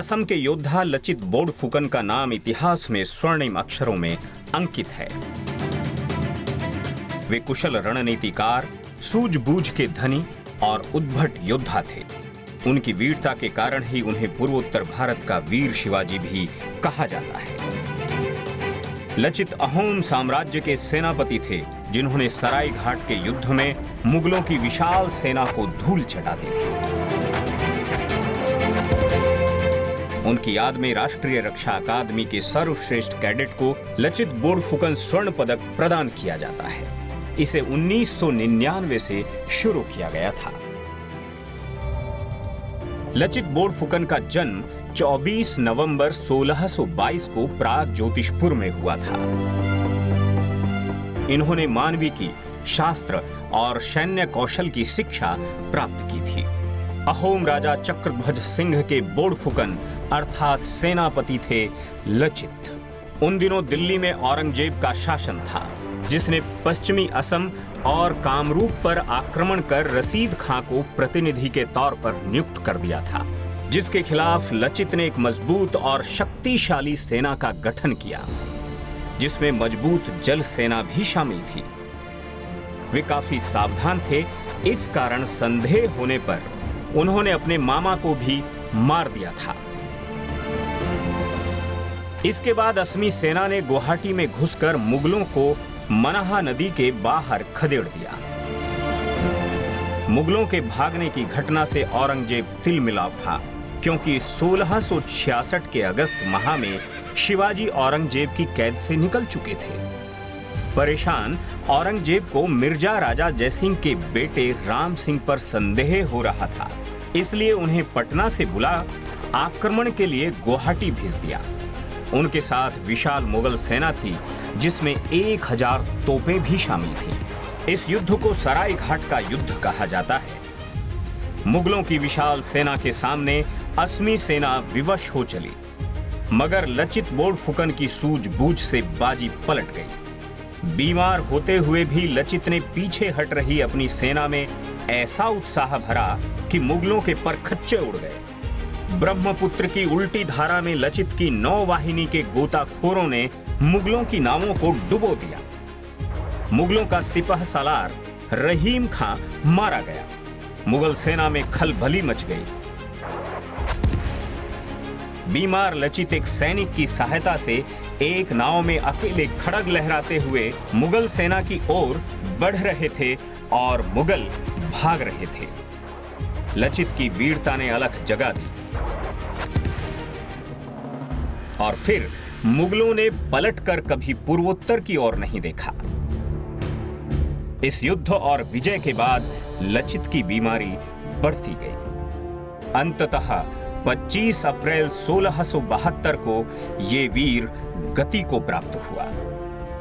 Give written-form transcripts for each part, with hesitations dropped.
असम के योद्धा लचित बोर्डफुकन का नाम इतिहास में स्वर्णिम अक्षरों में अंकित है। वे कुशल रणनीतिकार, सूझबूझ के धनी और उद्भट योद्धा थे। उनकी वीरता के कारण ही उन्हें पूर्वोत्तर भारत का वीर शिवाजी भी कहा जाता है। लचित अहोम साम्राज्य के सेनापति थे, जिन्होंने सरायघाट के युद्ध में मुगलों की विशाल सेना को धूल चटा दी थी। उनकी याद में राष्ट्रीय रक्षा अकादमी के सर्वश्रेष्ठ कैडेट को लचित बोर्डफुकन स्वर्ण पदक प्रदान किया जाता है। इसे 1999 से शुरू किया गया था। लचित बोर्डफुकन का जन्म 24 नवंबर 1622 को प्राग ज्योतिषपुर में हुआ था। इन्होंने मानविकी, शास्त्र और सैन्य कौशल की शिक्षा प्राप्त की थी। अहोम राजा चक्रध्वज सिंह के बोर्डफुकन अर्थात सेनापति थे लचित। उन दिनों दिल्ली में औरंगजेब का शासन था, जिसने पश्चिमी असम और कामरूप पर आक्रमण कर रशीद खां को प्रतिनिधि के तौर पर नियुक्त कर दिया था, जिसके खिलाफ लचित ने एक मजबूत और शक्तिशाली सेना का गठन किया, जिसमें मजबूत जल सेना भी शामिल थी। वे काफी सावधान थे, इस कारण संदेह होने पर उन्होंने अपने मामा को भी मार दिया था। इसके बाद असमी सेना ने गुवाहाटी में घुसकर मुगलों को मनाहा नदी के बाहर खदेड़ दिया। मुगलों के भागने की घटना से औरंगजेब तिलमिलाव था, क्योंकि 1666 के अगस्त माह में शिवाजी औरंगजेब की कैद से निकल चुके थे। परेशान औरंगजेब को मिर्जा राजा जयसिंह के बेटे राम सिंह पर संदेह हो रहा था, इसलिए उन्हें पटना से बुला आक्रमण के लिए गुवाहाटी भेज दिया। उनके साथ विशाल मुगल सेना थी, जिसमें 1000 तोपें भी शामिल थीं। इस युद्ध को सरायघाट का युद्ध कहा जाता है। मुगलों की विशाल सेना के सामने असमी सेना विवश हो चली, मगर लचित बोर्डफुकन की सूझबूझ से बाजी पलट गई। बीमार होते हुए भी लचित ने पीछे हट रही अपनी सेना में ऐसा उत्साह भरा कि मुगलों के परखच्चे उड़ गए। ब्रह्मपुत्र की उल्टी धारा में लचित की नौवाहिनी के गोताखोरों ने मुगलों की नावों को डुबो दिया। मुगलों का सिपह सालार रहीम खां मारा गया। मुगल सेना में खलबली मच गई। बीमार लचित एक सैनिक की सहायता से एक नाव में अकेले खड़ग लहराते हुए मुगल सेना की ओर बढ़ रहे थे और मुगल भाग रहे थे। लचित की वीरता ने अलख जगा दी और फिर मुगलों ने पलटकर कभी पूर्वोत्तर की ओर नहीं देखा। इस युद्ध और विजय के बाद लचित की बीमारी बढ़ती गई। अंततः 25 अप्रैल 1672 को ये वीर गति को प्राप्त हुआ।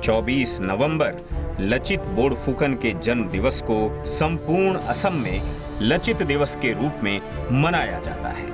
24 नवंबर लचित बोर्डफुकन के जन्म दिवस को संपूर्ण असम में लचित दिवस के रूप में मनाया जाता है।